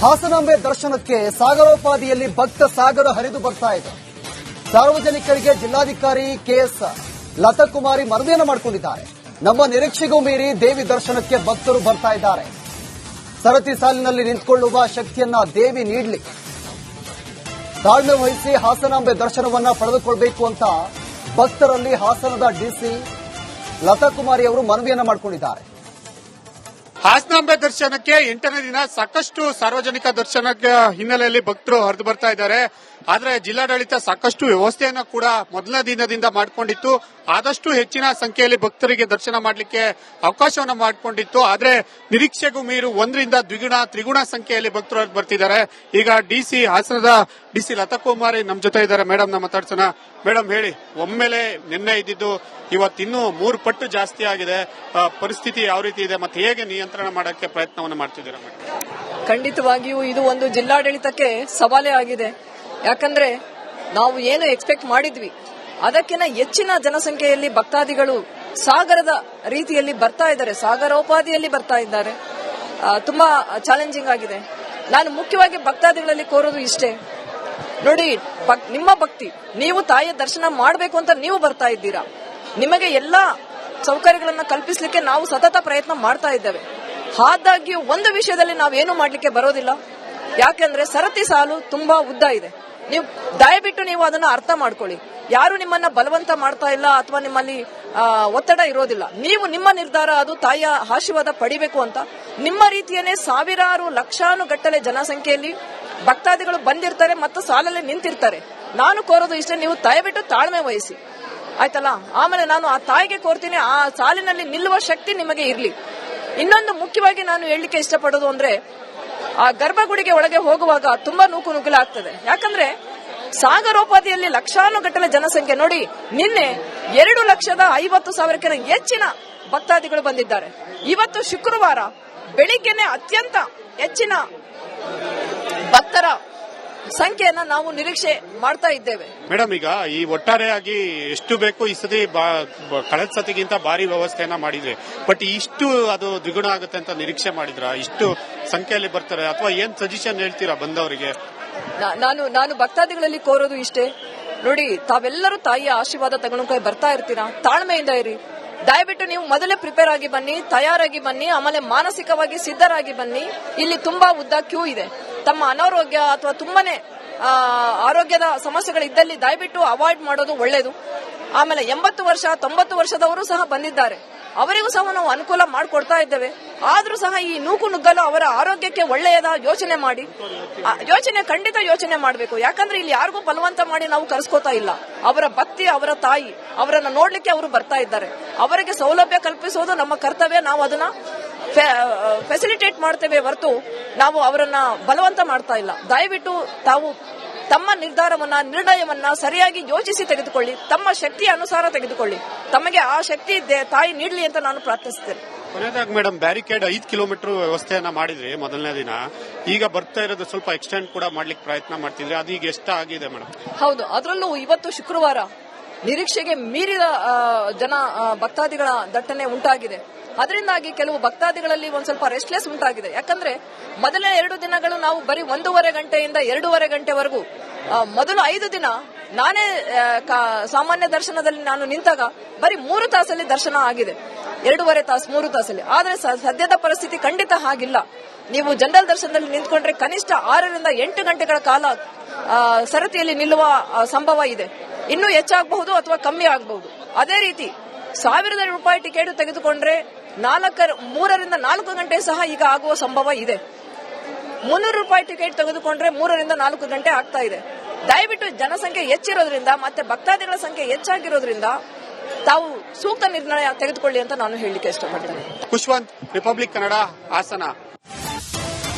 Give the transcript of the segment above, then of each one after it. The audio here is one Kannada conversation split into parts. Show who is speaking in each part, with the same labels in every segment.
Speaker 1: ಹಾಸನಾಂಬೆ ದರ್ಶನಕ್ಕೆ ಸಾಗರೋಪಾದಿಯಲ್ಲಿ ಭಕ್ತ ಸಾಗರ ಹರಿದು ಬರ್ತಾ ಇದೆ. ಸಾರ್ವಜನಿಕರಿಗೆ ಜಿಲ್ಲಾಧಿಕಾರಿ ಕೆಎಸ್ ಲತಾಕುಮಾರಿ ಮನವಿಯನ್ನು ಮಾಡಿಕೊಂಡಿದ್ದಾರೆ. ನಮ್ಮ ನಿರೀಕ್ಷೆಗೂ ಮೀರಿ ದೇವಿ ದರ್ಶನಕ್ಕೆ ಭಕ್ತರು ಬರ್ತಾ ಇದ್ದಾರೆ. ಸರತಿ ಸಾಲಿನಲ್ಲಿ ನಿಂತುಕೊಳ್ಳುವ ಶಕ್ತಿಯನ್ನ ದೇವಿ ನೀಡಲಿ, ತಾಳ್ಮೆ ವಹಿಸಿ ಹಾಸನಾಂಬೆ ದರ್ಶನವನ್ನ ಪಡೆದುಕೊಳ್ಳಬೇಕು ಅಂತ ಭಕ್ತರಲ್ಲಿ ಹಾಸನದ ಡಿಸಿ ಲತಾಕುಮಾರಿ ಅವರು ಮನವಿಯನ್ನು ಮಾಡಿಕೊಂಡಿದ್ದಾರೆ.
Speaker 2: ಹಾಸನಾಂಬೆ ದರ್ಶನಕ್ಕೆ 8ನೇ ದಿನ ಸಾಕಷ್ಟು ಸಾರ್ವಜನಿಕ ದರ್ಶನಕ್ಕೆ ಹಿನ್ನೆಲೆಯಲ್ಲಿ ಭಕ್ತರು ಹರಿದು ಬರ್ತಾ ಇದ್ದಾರೆ. ಆದ್ರೆ ಜಿಲ್ಲಾಡಳಿತ ಸಾಕಷ್ಟು ವ್ಯವಸ್ಥೆಯನ್ನ ಕೂಡ ಮೊದಲನೇ ದಿನದಿಂದ ಮಾಡಿಕೊಂಡಿತ್ತು. ಆದಷ್ಟು ಹೆಚ್ಚಿನ ಸಂಖ್ಯೆಯಲ್ಲಿ ಭಕ್ತರಿಗೆ ದರ್ಶನ ಮಾಡಲಿಕ್ಕೆ ಅವಕಾಶವನ್ನ ಮಾಡಿಕೊಂಡಿತ್ತು. ಆದ್ರೆ ನಿರೀಕ್ಷೆಗೂ ಮೀರು 1ರಿಂದ ದ್ವಿಗುಣ ತ್ರಿಗುಣ ಸಂಖ್ಯೆಯಲ್ಲಿ ಭಕ್ತರು ಹರಿದು ಬರ್ತಿದ್ದಾರೆ. ಈಗ ಹಾಸನದ ಡಿಸಿ ಲತಾಕುಮಾರಿ ನಮ್ಮ ಜೊತೆ ಇದ್ದಾರೆ. ಮೇಡಮ್ ನಮ್ಮ ಮಾತಾಡ್ಸೋಣ. ಮೇಡಮ್ ಹೇಳಿ, ಒಮ್ಮೆಲೆ ನಿನ್ನೆ ಇದ್ದಿದ್ದು ಇವತ್ತಿನ್ನೂ 3 ಪಟ್ಟು ಜಾಸ್ತಿ ಆಗಿದೆ. ಪರಿಸ್ಥಿತಿ ಯಾವ ರೀತಿ ಇದೆ ಮತ್ತೆ ಹೇಗೆ ನಿಯಂತ್ರಣ ಮಾಡಕ್ಕೆ ಪ್ರಯತ್ನವನ್ನು ಮಾಡ್ತಿದ್ದೀರಾ?
Speaker 3: ಖಂಡಿತವಾಗಿಯೂ ಇದು ಒಂದು ಜಿಲ್ಲಾಡಳಿತಕ್ಕೆ ಸವಾಲೇ ಆಗಿದೆ. ಯಾಕಂದ್ರೆ ನಾವು ಏನು ಎಕ್ಸ್ಪೆಕ್ಟ್ ಮಾಡಿದ್ವಿ ಅದಕ್ಕಿಂತ ಹೆಚ್ಚಿನ ಜನಸಂಖ್ಯೆಯಲ್ಲಿ ಭಕ್ತಾದಿಗಳು ಸಾಗರದ ರೀತಿಯಲ್ಲಿ ಬರ್ತಾ ಇದ್ದಾರೆ, ಸಾಗರೋಪಾದಿಯಲ್ಲಿ ಬರ್ತಾ ಇದ್ದಾರೆ. ತುಂಬಾ ಚಾಲೆಂಜಿಂಗ್ ಆಗಿದೆ. ನಾನು ಮುಖ್ಯವಾಗಿ ಭಕ್ತಾದಿಗಳಲ್ಲಿ ಕೋರೋದು ಇಷ್ಟೇ, ನೋಡಿ, ನಿಮ್ಮ ಭಕ್ತಿ, ನೀವು ತಾಯಿಯ ದರ್ಶನ ಮಾಡಬೇಕು ಅಂತ ನೀವು ಬರ್ತಾ ಇದ್ದೀರಾ. ನಿಮಗೆ ಎಲ್ಲಾ ಸೌಕರ್ಯಗಳನ್ನ ಕಲ್ಪಿಸಲಿಕ್ಕೆ ನಾವು ಸತತ ಪ್ರಯತ್ನ ಮಾಡ್ತಾ ಇದ್ದೇವೆ. ಆದಾಗ್ಯೂ ಒಂದು ವಿಷಯದಲ್ಲಿ ನಾವೇನು ಮಾಡ್ಲಿಕ್ಕೆ ಬರೋದಿಲ್ಲ. ಯಾಕೆಂದ್ರೆ ಸರತಿ ಸಾಲು ತುಂಬಾ ಉದ್ದ ಇದೆ. ನೀವು ದಯವಿಟ್ಟು ನೀವು ಅದನ್ನ ಅರ್ಥ ಮಾಡ್ಕೊಳ್ಳಿ. ಯಾರು ನಿಮ್ಮನ್ನ ಬಲವಂತ ಮಾಡ್ತಾ ಇಲ್ಲ ಅಥವಾ ನಿಮ್ಮಲ್ಲಿ ಒತ್ತಡ ಇರೋದಿಲ್ಲ. ನೀವು ನಿಮ್ಮ ನಿರ್ಧಾರ, ಅದು ತಾಯಿಯ ಆಶೀರ್ವಾದ ಪಡಿಬೇಕು ಅಂತ ನಿಮ್ಮ ರೀತಿಯನ್ನೇ ಸಾವಿರಾರು ಲಕ್ಷಾನುಗಟ್ಟಲೆ ಜನಸಂಖ್ಯೆಯಲ್ಲಿ ಭಕ್ತಾದಿಗಳು ಬಂದಿರ್ತಾರೆ ಮತ್ತು ಸಾಲಲ್ಲಿ ನಿಂತಿರ್ತಾರೆ. ನಾನು ಕೋರೋದು ಇಷ್ಟೇ, ನೀವು ದಯವಿಟ್ಟು ತಾಳ್ಮೆ ವಹಿಸಿ, ಆಯ್ತಲ್ಲ. ಆಮೇಲೆ ನಾನು ಆ ತಾಯಿಗೆ ಕೋರ್ತೀನಿ, ಆ ಸಾಲಿನಲ್ಲಿ ನಿಲ್ಲುವ ಶಕ್ತಿ ನಿಮಗೆ ಇರ್ಲಿ. ಇನ್ನೊಂದು ಮುಖ್ಯವಾಗಿ ನಾನು ಹೇಳಲಿಕ್ಕೆ ಇಷ್ಟಪಡೋದು ಅಂದ್ರೆ, ಆ ಗರ್ಭಗುಡಿಗೆ ಒಳಗೆ ಹೋಗುವಾಗ ತುಂಬಾ ನುಗ್ಗಲಾಗ್ತದೆ. ಯಾಕಂದ್ರೆ ಸಾಗರೋಪಾದಿಯಲ್ಲಿ ಲಕ್ಷಾನುಗಟ್ಟಲೆ ಜನಸಂಖ್ಯೆ ನೋಡಿ, ನಿನ್ನೆ 2,50,000 ಹೆಚ್ಚಿನ ಭಕ್ತಾದಿಗಳು ಬಂದಿದ್ದಾರೆ. ಇವತ್ತು ಶುಕ್ರವಾರ ಬೆಳಿಗ್ಗೆನೆ ಅತ್ಯಂತ ಹೆಚ್ಚಿನ ಭಕ್ತರ ಸಂಖ್ಯೆಯನ್ನ ನಾವು ನಿರೀಕ್ಷೆ ಮಾಡ್ತಾ ಇದ್ದೇವೆ.
Speaker 2: ಮೇಡಮ್, ಈಗ ಈ ಒಟ್ಟಾರೆಯಾಗಿ ಎಷ್ಟು ಬೇಕು ಈ ಸತಿ ಕಳೆದ ಸತಿಗಿಂತ ಭಾರಿ ವ್ಯವಸ್ಥೆಯನ್ನ ಮಾಡಿದ್ರೆ, ಬಟ್ ಇಷ್ಟು ಅದು ದ್ವಿಗುಣ ಆಗುತ್ತೆ ಅಂತ ನಿರೀಕ್ಷೆ ಮಾಡಿದ್ರ? ಇಷ್ಟು ಸಂಖ್ಯೆಯಲ್ಲಿ ಬರ್ತಾರೆ ಅಥವಾ ಏನ್ ಸಜೆಷನ್ ಹೇಳ್ತೀರಾ ಬಂದವರಿಗೆ?
Speaker 3: ನಾನು ಭಕ್ತಾದಿಗಳಲ್ಲಿ ಕೋರೋದು ಇಷ್ಟೇ, ನೋಡಿ, ತಾವೆಲ್ಲರೂ ತಾಯಿಯ ಆಶೀರ್ವಾದ ತಗೊಂಡು ಬರ್ತಾ ಇರ್ತೀರಾ, ತಾಳ್ಮೆಯಿಂದ ಇರಿ. ದಯವಿಟ್ಟು ನೀವು ಮೊದಲೇ ಪ್ರಿಪೇರ್ ಆಗಿ ಬನ್ನಿ, ತಯಾರಾಗಿ ಬನ್ನಿ, ಆಮೇಲೆ ಮಾನಸಿಕವಾಗಿ ಸಿದ್ಧರಾಗಿ ಬನ್ನಿ. ಇಲ್ಲಿ ತುಂಬಾ ಉದ್ದ ಕ್ಯೂ ಇದೆ. ತಮ್ಮ ಅನಾರೋಗ್ಯ ಅಥವಾ ತುಂಬಾನೇ ಆರೋಗ್ಯದ ಸಮಸ್ಯೆಗಳಿದ್ದಲ್ಲಿ ದಯವಿಟ್ಟು ಅವಾಯ್ಡ್ ಮಾಡೋದು ಒಳ್ಳೇದು. ಆಮೇಲೆ 80 ವರ್ಷ 90 ವರ್ಷದವರು ಸಹ ಬಂದಿದ್ದಾರೆ, ಅವರಿಗೂ ಸಹ ನಾವು ಅನುಕೂಲ ಮಾಡಿಕೊಡ್ತಾ ಇದ್ದೇವೆ. ಆದ್ರೂ ಸಹ ಈ ನುಗ್ಗಲು ಅವರ ಆರೋಗ್ಯಕ್ಕೆ ಒಳ್ಳೆಯದ ಯೋಚನೆ ಮಾಡಿ, ಖಂಡಿತ ಯೋಚನೆ ಮಾಡಬೇಕು. ಯಾಕಂದ್ರೆ ಇಲ್ಲಿ ಯಾರಿಗೂ ಬಲವಂತ ಮಾಡಿ ನಾವು ಕರೆಸ್ಕೋತಾ ಇಲ್ಲ. ಅವರ ಭಕ್ತಿ, ಅವರ ತಾಯಿ, ಅವರನ್ನ ನೋಡ್ಲಿಕ್ಕೆ ಅವರು ಬರ್ತಾ ಇದ್ದಾರೆ. ಅವರಿಗೆ ಸೌಲಭ್ಯ ಕಲ್ಪಿಸೋದು ನಮ್ಮ ಕರ್ತವ್ಯ. ನಾವು ಅದನ್ನ ಫೆಸಿಲಿಟೇಟ್ ಮಾಡ್ತೇವೆ ಹೊರತು ನಾವು ಅವರನ್ನ ಬಲವಂತ ಮಾಡ್ತಾ ಇಲ್ಲ. ದಯವಿಟ್ಟು ತಾವು ತಮ್ಮ ನಿರ್ಣಯವನ್ನ ಸರಿಯಾಗಿ ಯೋಚಿಸಿ ತೆಗೆದುಕೊಳ್ಳಿ, ತಮ್ಮ ಶಕ್ತಿಯ ಅನುಸಾರ ತೆಗೆದುಕೊಳ್ಳಿ. ತಮಗೆ ಆ ಶಕ್ತಿ ತಾಯಿ ನೀಡಲಿ ಅಂತ ನಾನು ಪ್ರಾರ್ಥಿಸುತ್ತೇನೆ.
Speaker 2: ಕೊನೆಯದಾಗಿ ಮೇಡಮ್, ಬ್ಯಾರಿಕೇಡ್ 5 ಕಿಲೋಮೀಟರ್ ವ್ಯವಸ್ಥೆಯನ್ನ ಮಾಡಿದ್ರಿ ಮೊದಲನೇ ದಿನ. ಈಗ ಬರ್ತಾ ಇರೋದು ಸ್ವಲ್ಪ ಎಕ್ಸ್ಟೆಂಡ್ ಕೂಡ ಮಾಡ್ಲಿಕ್ಕೆ ಪ್ರಯತ್ನ ಮಾಡ್ತಿದ್ರಿ, ಅದೀಗ ಎಷ್ಟಾಗಿದೆ ಮೇಡಮ್?
Speaker 3: ಹೌದು, ಅದರಲ್ಲೂ ಇವತ್ತು ಶುಕ್ರವಾರ ನಿರೀಕ್ಷೆಗೆ ಮೀರಿದ ಭಕ್ತಾದಿಗಳ ದಟ್ಟಣೆ ಉಂಟಾಗಿದೆ. ಅದರಿಂದಾಗಿ ಕೆಲವು ಭಕ್ತಾದಿಗಳಲ್ಲಿ ಒಂದ್ ಸ್ವಲ್ಪ ರೆಸ್ಟ್ಲೆಸ್ ಉಂಟಾಗಿದೆ. ಯಾಕಂದ್ರೆ ಮೊದಲನೇ 2 ದಿನಗಳು ನಾವು ಬರೀ 1.5 ಗಂಟೆಯಿಂದ 2.5 ಗಂಟೆವರೆಗೂ, ಮೊದಲು 5 ದಿನ ನಾನೇ ಸಾಮಾನ್ಯ ದರ್ಶನದಲ್ಲಿ ನಾನು ನಿಂತಾಗ ಬರೀ 3 ತಾಸಲ್ಲಿ ದರ್ಶನ ಆಗಿದೆ. 2.5 ತಾಸು 3 ತಾಸಲ್ಲಿ. ಆದ್ರೆ ಸದ್ಯದ ಪರಿಸ್ಥಿತಿ ಖಂಡಿತ ಹಾಗಿಲ್ಲ. ನೀವು ಜನರಲ್ ದರ್ಶನದಲ್ಲಿ ನಿಂತ್ಕೊಂಡ್ರೆ ಕನಿಷ್ಠ 6ರಿಂದ 8 ಗಂಟೆಗಳ ಕಾಲ ಸರತಿಯಲ್ಲಿ ನಿಲ್ಲುವ ಸಂಭವ ಇದೆ. ಇನ್ನೂ ಹೆಚ್ಚಾಗಬಹುದು ಅಥವಾ ಕಮ್ಮಿ ಆಗಬಹುದು. ಅದೇ ರೀತಿ 1,000 ರೂಪಾಯಿ ಟಿಕೆಟ್ ತೆಗೆದುಕೊಂಡ್ರೆ 3ರಿಂದ 4 ಗಂಟೆ ಸಹ ಈಗ ಆಗುವ ಸಂಭವ ಇದೆ. 300 ರೂಪಾಯಿ ಟಿಕೆಟ್ ತೆಗೆದುಕೊಂಡ್ರೆ 3ರಿಂದ 4 ಗಂಟೆ ಆಗ್ತಾ ಇದೆ. ದಯವಿಟ್ಟು ಜನಸಂಖ್ಯೆ ಹೆಚ್ಚಿರೋದ್ರಿಂದ ಮತ್ತೆ ಭಕ್ತಾದಿಗಳ ಸಂಖ್ಯೆ ಹೆಚ್ಚಾಗಿರೋದ್ರಿಂದ ತಾವು ಸೂಕ್ತ ನಿರ್ಣಯ ತೆಗೆದುಕೊಳ್ಳಿ ಅಂತ ನಾನು ಹೇಳಲಿಕ್ಕೆ ಇಷ್ಟಪಡ್ತೇನೆ.
Speaker 2: ಖುಷ್ವಂತ್, ರಿಪಬ್ಲಿಕ್ ಕನ್ನಡ, ಹಾಸನ.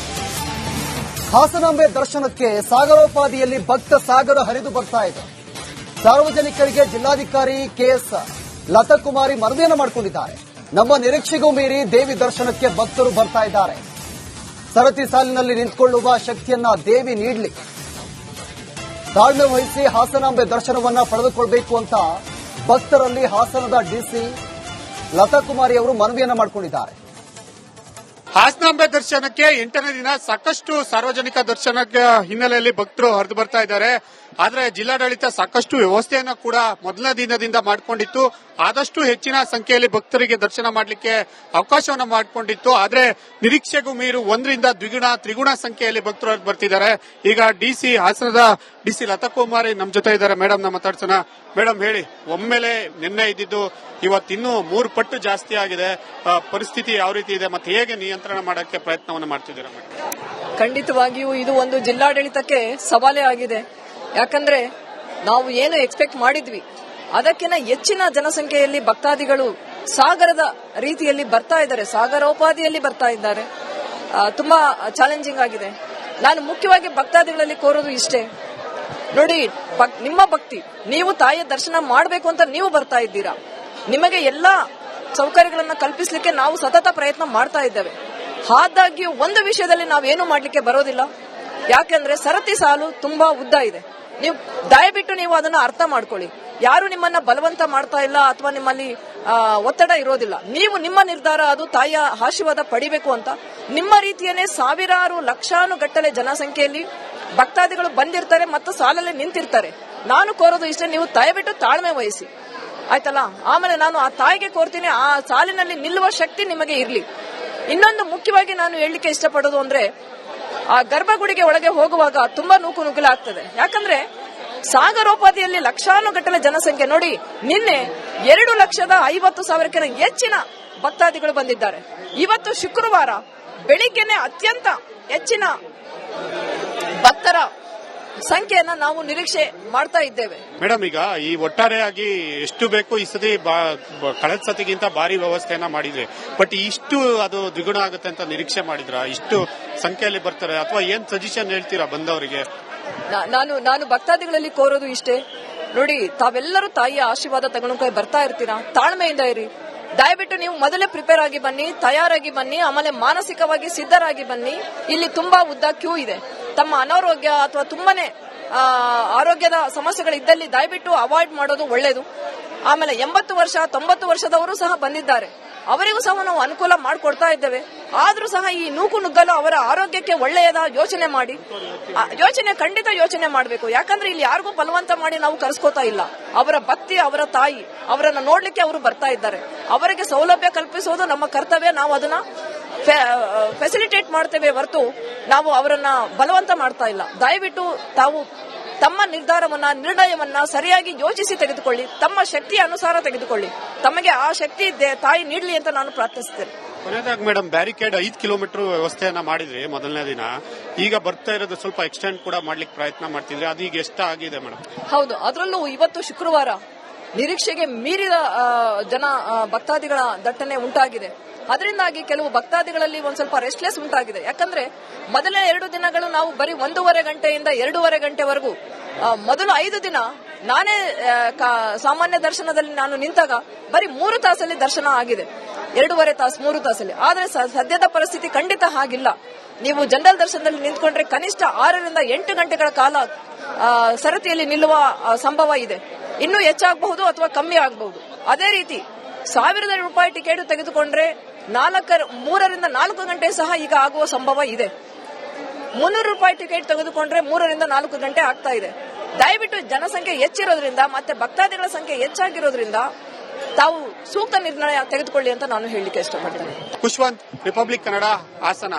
Speaker 1: ಹಾಸನಾಂಬೆ ದರ್ಶನಕ್ಕೆ ಸಾಗರೋಪಾದಿಯಲ್ಲಿ ಭಕ್ತ ಸಾಗರ ಹರಿದು ಬರ್ತಾ ಇದೆ. ಸಾರ್ವಜನಿಕರಿಗೆ ಜಿಲ್ಲಾಧಿಕಾರಿ ಕೆಎಸ್ ಲತಾಕುಮಾರಿ ಮನವಿಯನ್ನು ಮಾಡಿಕೊಂಡಿದ್ದಾರೆ. ನಮ್ಮ ನಿರೀಕ್ಷೆಗೂ ಮೀರಿ ದೇವಿ ದರ್ಶನಕ್ಕೆ ಭಕ್ತರು ಬರ್ತಾ ಇದ್ದಾರೆ. ಸರತಿ ಸಾಲಿನಲ್ಲಿ ನಿಂತುಕೊಳ್ಳುವ ಶಕ್ತಿಯನ್ನ ದೇವಿ ನೀಡಲಿ, ತಾಳ್ಮೆ ವಹಿಸಿ ಹಾಸನಾಂಬೆ ದರ್ಶನವನ್ನ ಪಡೆದುಕೊಳ್ಳಬೇಕು ಅಂತ ಭಕ್ತರಲ್ಲಿ ಹಾಸನದ ಡಿಸಿ ಲತಾಕುಮಾರಿ ಅವರು ಮನವಿಯನ್ನು ಮಾಡಿಕೊಂಡಿದ್ದಾರೆ.
Speaker 2: ಹಾಸನಾಂಬೆ ದರ್ಶನಕ್ಕೆ 8ನೇ ದಿನ ಸಾಕಷ್ಟು ಸಾರ್ವಜನಿಕ ದರ್ಶನ ಹಿನ್ನೆಲೆಯಲ್ಲಿ ಭಕ್ತರು ಹರಿದು ಬರ್ತಾ ಇದ್ದಾರೆ. ಆದ್ರೆ ಜಿಲ್ಲಾಡಳಿತ ಸಾಕಷ್ಟು ವ್ಯವಸ್ಥೆಯನ್ನ ಕೂಡ ಮೊದಲನೇ ದಿನದಿಂದ ಮಾಡಿಕೊಂಡಿತ್ತು. ಆದಷ್ಟು ಹೆಚ್ಚಿನ ಸಂಖ್ಯೆಯಲ್ಲಿ ಭಕ್ತರಿಗೆ ದರ್ಶನ ಮಾಡಲಿಕ್ಕೆ ಅವಕಾಶವನ್ನ ಮಾಡಿಕೊಂಡಿತ್ತು. ಆದ್ರೆ ನಿರೀಕ್ಷೆಗೂ ಮೀರು 1ರಿಂದ ದ್ವಿಗುಣ ತ್ರಿಗುಣ ಸಂಖ್ಯೆಯಲ್ಲಿ ಭಕ್ತರು ಹರಿದು ಬರ್ತಿದ್ದಾರೆ. ಈಗ ಡಿಸಿ ಹಾಸನದ ಡಿಸಿ ಲತಾಕುಮಾರಿ ನಮ್ ಜೊತೆ ಇದ್ದಾರೆ. ಮೇಡಮ್ ನ ಮಾತಾಡ್ಸೋಣ. ಮೇಡಮ್ ಹೇಳಿ, ಒಮ್ಮೆಲೆ ನಿನ್ನೆ ಇದ್ದಿದ್ದು ಇವತ್ತಿನ್ನೂ 3 ಪಟ್ಟು ಜಾಸ್ತಿ ಆಗಿದೆ. ಪರಿಸ್ಥಿತಿ ಯಾವ ರೀತಿ ಇದೆ ಮತ್ತೆ ಹೇಗೆ ನಿಯಂತ್ರಣ ಮಾಡಕ್ಕೆ ಪ್ರಯತ್ನವನ್ನ ಮಾಡ್ತಿದ್ದೀರಾ ಮೇಡಮ್?
Speaker 3: ಖಂಡಿತವಾಗಿಯೂ ಇದು ಒಂದು ಜಿಲ್ಲಾಡಳಿತಕ್ಕೆ ಸವಾಲೇ ಆಗಿದೆ. ಯಾಕಂದ್ರೆ ನಾವು ಏನು ಎಕ್ಸ್ಪೆಕ್ಟ್ ಮಾಡಿದ್ವಿ ಅದಕ್ಕಿಂತ ಹೆಚ್ಚಿನ ಜನಸಂಖ್ಯೆಯಲ್ಲಿ ಭಕ್ತಾದಿಗಳು ಸಾಗರದ ರೀತಿಯಲ್ಲಿ ಬರ್ತಾ ಇದ್ದಾರೆ, ಸಾಗರೋಪಾದಿಯಲ್ಲಿ ಬರ್ತಾ ಇದ್ದಾರೆ. ತುಂಬಾ ಚಾಲೆಂಜಿಂಗ್ ಆಗಿದೆ. ನಾನು ಮುಖ್ಯವಾಗಿ ಭಕ್ತಾದಿಗಳಲ್ಲಿ ಕೋರೋದು ಇಷ್ಟೇ, ನೋಡಿ, ನಿಮ್ಮ ಭಕ್ತಿ, ನೀವು ತಾಯಿಯ ದರ್ಶನ ಮಾಡಬೇಕು ಅಂತ ನೀವು ಬರ್ತಾ ಇದ್ದೀರಾ. ನಿಮಗೆ ಎಲ್ಲಾ ಸೌಕರ್ಯಗಳನ್ನ ಕಲ್ಪಿಸಲಿಕ್ಕೆ ನಾವು ಸತತ ಪ್ರಯತ್ನ ಮಾಡ್ತಾ ಇದ್ದೇವೆ. ಆದಾಗ್ಯೂ ಒಂದು ವಿಷಯದಲ್ಲಿ ನಾವೇನು ಮಾಡ್ಲಿಕ್ಕೆ ಬರೋದಿಲ್ಲ. ಯಾಕೆಂದ್ರೆ ಸರತಿ ಸಾಲು ತುಂಬಾ ಉದ್ದ ಇದೆ. ನೀವು ದಯವಿಟ್ಟು ನೀವು ಅದನ್ನ ಅರ್ಥ ಮಾಡ್ಕೊಳ್ಳಿ. ಯಾರು ನಿಮ್ಮನ್ನ ಬಲವಂತ ಮಾಡ್ತಾ ಇಲ್ಲ ಅಥವಾ ನಿಮ್ಮಲ್ಲಿ ಒತ್ತಡ ಇರೋದಿಲ್ಲ. ನೀವು ನಿಮ್ಮ ನಿರ್ಧಾರ, ಅದು ತಾಯಿಯ ಆಶೀರ್ವಾದ ಪಡಿಬೇಕು ಅಂತ ನಿಮ್ಮ ರೀತಿಯನ್ನೇ ಸಾವಿರಾರು ಲಕ್ಷಾನುಗಟ್ಟಲೆ ಜನಸಂಖ್ಯೆಯಲ್ಲಿ ಭಕ್ತಾದಿಗಳು ಬಂದಿರ್ತಾರೆ ಮತ್ತು ಸಾಲಲ್ಲಿ ನಿಂತಿರ್ತಾರೆ. ನಾನು ಕೋರೋದು ಇಷ್ಟೇ, ನೀವು ದಯವಿಟ್ಟು ತಾಳ್ಮೆ ವಹಿಸಿ, ಆಯ್ತಲ್ಲ. ಆಮೇಲೆ ನಾನು ಆ ತಾಯಿಗೆ ಕೋರ್ತೀನಿ, ಆ ಸಾಲಿನಲ್ಲಿ ನಿಲ್ಲುವ ಶಕ್ತಿ ನಿಮಗೆ ಇರ್ಲಿ. ಇನ್ನೊಂದು ಮುಖ್ಯವಾಗಿ ನಾನು ಹೇಳಲಿಕ್ಕೆ ಇಷ್ಟಪಡೋದು ಅಂದ್ರೆ, ಆ ಗರ್ಭಗುಡಿಗೆ ಒಳಗೆ ಹೋಗುವಾಗ ತುಂಬಾ ನೂಕುನುಗ್ಗಲಾಗ್ತದೆ. ಯಾಕಂದ್ರೆ ಸಾಗರೋಪಾದಿಯಲ್ಲಿ ಲಕ್ಷಾನುಗಟ್ಟಲೆ ಜನಸಂಖ್ಯೆ ನೋಡಿ, ನಿನ್ನೆ 2,50,000 ಹೆಚ್ಚಿನ ಭಕ್ತಾದಿಗಳು ಬಂದಿದ್ದಾರೆ. ಇವತ್ತು ಶುಕ್ರವಾರ ಬೆಳಿಗ್ಗೆನೆ ಅತ್ಯಂತ ಹೆಚ್ಚಿನ ಭಕ್ತರ ಸಂಖ್ಯೆಯನ್ನ ನಾವು ನಿರೀಕ್ಷೆ ಮಾಡ್ತಾ ಇದ್ದೇವೆ.
Speaker 2: ಮೇಡಮ್, ಈಗ ಈ ಒಟ್ಟಾರೆಯಾಗಿ ಎಷ್ಟು ಬೇಕು ಈ ಸತಿ ಕಳೆದ ಸತಿಗಿಂತ ಭಾರಿ ವ್ಯವಸ್ಥೆಯನ್ನ ಮಾಡಿದ್ರಿ, ಬಟ್ ಇಷ್ಟು ಅದು ದ್ವಿಗುಣ ಆಗುತ್ತೆ ಅಂತ ನಿರೀಕ್ಷೆ ಮಾಡಿದ್ರ? ಇಷ್ಟು ಸಂಖ್ಯೆಯಲ್ಲಿ ಬರ್ತಾರೆ ಅಥವಾ ಏನ್ ಸಜೆಷನ್ ಹೇಳ್ತೀರಾ ಬಂದವರಿಗೆ?
Speaker 3: ನಾನು ಭಕ್ತಾದಿಗಳಲ್ಲಿ ಕೋರೋದು ಇಷ್ಟೇ, ನೋಡಿ, ತಾವೆಲ್ಲರೂ ತಾಯಿಯ ಆಶೀರ್ವಾದ ತಗೊಂಡು ಬರ್ತಾ ಇರ್ತೀರಾ, ತಾಳ್ಮೆಯಿಂದ ಇರಿ. ದಯವಿಟ್ಟು ನೀವು ಮೊದಲೇ ಪ್ರಿಪೇರ್ ಆಗಿ ಬನ್ನಿ, ತಯಾರಾಗಿ ಬನ್ನಿ, ಆಮೇಲೆ ಮಾನಸಿಕವಾಗಿ ಸಿದ್ಧರಾಗಿ ಬನ್ನಿ. ಇಲ್ಲಿ ತುಂಬಾ ಉದ್ದ ಕ್ಯೂ ಇದೆ. ತಮ್ಮ ಅನಾರೋಗ್ಯ ಅಥವಾ ತುಂಬಾನೇ ಆರೋಗ್ಯದ ಸಮಸ್ಯೆಗಳಿದ್ದಲ್ಲಿ ದಯವಿಟ್ಟು ಅವಾಯ್ಡ್ ಮಾಡೋದು ಒಳ್ಳೇದು. ಆಮೇಲೆ 80 ವರ್ಷ 90 ವರ್ಷದವರು ಸಹ ಬಂದಿದ್ದಾರೆ, ಅವರಿಗೂ ಸಹ ನಾವು ಅನುಕೂಲ ಮಾಡಿಕೊಡ್ತಾ ಇದ್ದೇವೆ. ಆದ್ರೂ ಸಹ ಈ ನೂಕು ನುಗ್ಗಲು ಅವರ ಆರೋಗ್ಯಕ್ಕೆ ಒಳ್ಳೆಯದ ಯೋಚನೆ ಮಾಡಿ, ಖಂಡಿತ ಯೋಚನೆ ಮಾಡಬೇಕು. ಯಾಕಂದ್ರೆ ಇಲ್ಲಿ ಯಾರಿಗೂ ಬಲವಂತ ಮಾಡಿ ನಾವು ಕರೆಸ್ಕೋತಾ ಇಲ್ಲ. ಅವರ ಭಕ್ತಿ, ಅವರ ತಾಯಿ, ಅವರನ್ನ ನೋಡ್ಲಿಕ್ಕೆ ಅವರು ಬರ್ತಾ ಇದ್ದಾರೆ. ಅವರಿಗೆ ಸೌಲಭ್ಯ ಕಲ್ಪಿಸೋದು ನಮ್ಮ ಕರ್ತವ್ಯ. ನಾವು ಅದನ್ನ ಫೆಸಿಲಿಟೇಟ್ ಮಾಡ್ತೇವೆ ಹೊರತು ನಾವು ಅವರನ್ನ ಬಲವಂತ ಮಾಡ್ತಾ ಇಲ್ಲ. ದಯವಿಟ್ಟು ತಾವು ತಮ್ಮ ನಿರ್ಣಯವನ್ನ ಸರಿಯಾಗಿ ಯೋಚಿಸಿ ತೆಗೆದುಕೊಳ್ಳಿ, ತಮ್ಮ ಶಕ್ತಿಯ ಅನುಸಾರ ತೆಗೆದುಕೊಳ್ಳಿ. ತಮಗೆ ಆ ಶಕ್ತಿ ತಾಯಿ ನೀಡಲಿ ಅಂತ ನಾನು ಪ್ರಾರ್ಥಿಸುತ್ತೇನೆ.
Speaker 2: ಕೊನೆಯದಾಗಿ ಮೇಡಮ್, ಬ್ಯಾರಿಕೇಡ್ 5 ಕಿಲೋಮೀಟರ್ ವ್ಯವಸ್ಥೆಯನ್ನ ಮಾಡಿದ್ರಿ ಮೊದಲನೇ ದಿನ. ಈಗ ಬರ್ತಾ ಇರೋದು ಸ್ವಲ್ಪ ಎಕ್ಸ್ಟೆಂಡ್ ಕೂಡ ಮಾಡ್ಲಿಕ್ಕೆ ಪ್ರಯತ್ನ ಮಾಡ್ತಿದ್ರಿ, ಅದು ಈಗ ಎಷ್ಟು ಆಗಿದೆ ಮೇಡಮ್?
Speaker 3: ಹೌದು, ಅದರಲ್ಲೂ ಇವತ್ತು ಶುಕ್ರವಾರ ನಿರೀಕ್ಷೆಗೆ ಮೀರಿದ ಭಕ್ತಾದಿಗಳ ದಟ್ಟಣೆ ಉಂಟಾಗಿದೆ. ಅದರಿಂದಾಗಿ ಕೆಲವು ಭಕ್ತಾದಿಗಳಲ್ಲಿ ಒಂದ್ ಸ್ವಲ್ಪ ರೆಸ್ಟ್ಲೆಸ್ ಉಂಟಾಗಿದೆ. ಯಾಕಂದ್ರೆ ಮೊದಲನೇ 2 ದಿನಗಳು ನಾವು ಬರೀ 1.5 ಗಂಟೆಯಿಂದ 2.5 ಗಂಟೆವರೆಗೂ, ಮೊದಲು 5 ದಿನ ನಾನೇ ಸಾಮಾನ್ಯ ದರ್ಶನದಲ್ಲಿ ನಾನು ನಿಂತಾಗ ಬರೀ 3 ತಾಸಲ್ಲಿ ದರ್ಶನ ಆಗಿದೆ. 2.5 ತಾಸು 3 ತಾಸಲ್ಲಿ. ಆದ್ರೆ ಸದ್ಯದ ಪರಿಸ್ಥಿತಿ ಖಂಡಿತ ಹಾಗಿಲ್ಲ. ನೀವು ಜನರಲ್ ದರ್ಶನದಲ್ಲಿ ನಿಂತ್ಕೊಂಡ್ರೆ ಕನಿಷ್ಠ 6ರಿಂದ 8 ಗಂಟೆಗಳ ಕಾಲ ಸರತಿಯಲ್ಲಿ ನಿಲ್ಲುವ ಸಂಭವ ಇದೆ. ಇನ್ನೂ ಹೆಚ್ಚಾಗಬಹುದು ಅಥವಾ ಕಮ್ಮಿ ಆಗಬಹುದು. ಅದೇ ರೀತಿ 1,000 ರೂಪಾಯಿ ಟಿಕೆಟ್ ತೆಗೆದುಕೊಂಡ್ರೆ 3ರಿಂದ 4 ಗಂಟೆ ಸಹ ಈಗ ಆಗುವ ಸಂಭವ ಇದೆ. 300 ರೂಪಾಯಿ ಟಿಕೆಟ್ ತೆಗೆದುಕೊಂಡ್ರೆ 3ರಿಂದ 4 ಗಂಟೆ ಆಗ್ತಾ ಇದೆ. ದಯವಿಟ್ಟು ಜನಸಂಖ್ಯೆ ಹೆಚ್ಚಿರೋದ್ರಿಂದ ಮತ್ತೆ ಭಕ್ತಾದಿಗಳ ಸಂಖ್ಯೆ ಹೆಚ್ಚಾಗಿರೋದ್ರಿಂದ ತಾವು ಸೂಕ್ತ ನಿರ್ಣಯ ತೆಗೆದುಕೊಳ್ಳಿ ಅಂತ ನಾನು ಹೇಳಲಿಕ್ಕೆ ಇಷ್ಟಪಡ್ತೇನೆ.
Speaker 2: ಖುಷ್ವಂತ್, ರಿಪಬ್ಲಿಕ್ ಕನ್ನಡ, ಹಾಸನ.